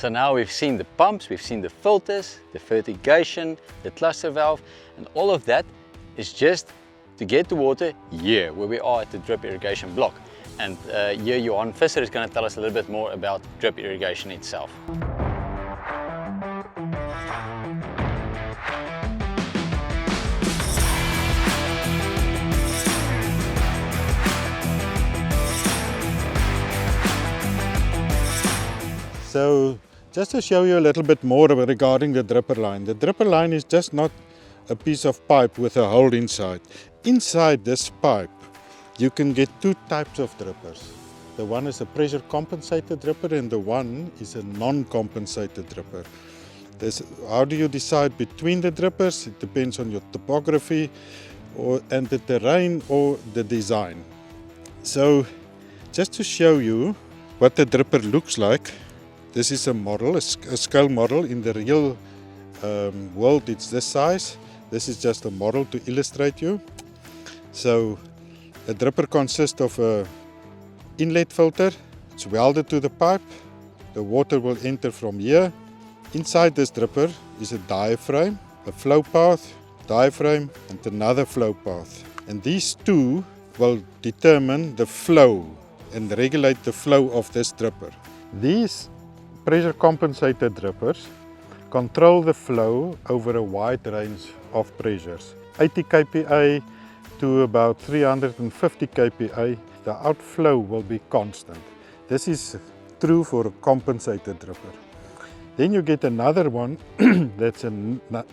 So now we've seen the pumps, we've seen the filters, the fertigation, the cluster valve, and all of that is just to get the water here, where we are at the drip irrigation block. And here Johan Visser is going to tell us a little bit more about drip irrigation itself. So just to show you a little bit more regarding the dripper line. The dripper line is just not a piece of pipe with a hole inside. Inside this pipe you can get two types of drippers. The one is a pressure compensated dripper and the one is a non-compensated dripper. How do you decide between the drippers? It depends on your topography and the terrain or the design. So just to show you what the dripper looks like, this is a model, a scale model. In the real world it's this size. This is just a model to illustrate you. So a dripper consists of an inlet filter. It's welded to the pipe. The water will enter from here. Inside this dripper is a diaphragm, a flow path, diaphragm and another flow path. And these two will determine the flow and regulate the flow of this dripper. These pressure compensated drippers control the flow over a wide range of pressures. 80 kPa to about 350 kPa, the outflow will be constant. This is true for a compensated dripper. Then you get another one that's a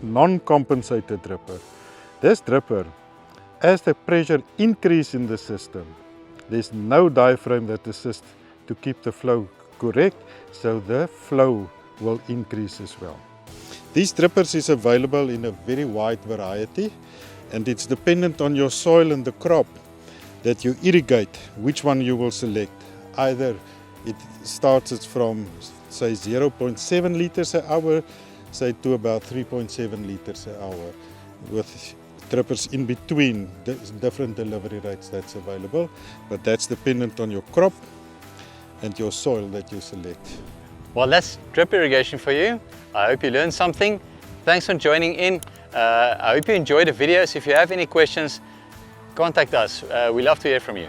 non-compensated dripper. This dripper, as the pressure increases in the system, there's no diaphragm that assists to keep the flow correct, so the flow will increase as well. These drippers is available in a very wide variety, and it's dependent on your soil and the crop that you irrigate, which one you will select. Either it starts from say 0.7 liters an hour, say to about 3.7 liters an hour, with drippers in between, different delivery rates that's available, but that's dependent on your crop and your soil that you select. Well, that's drip irrigation for you. I hope you learned something. Thanks for joining in. I hope you enjoyed the videos. If you have any questions, contact us. We love to hear from you.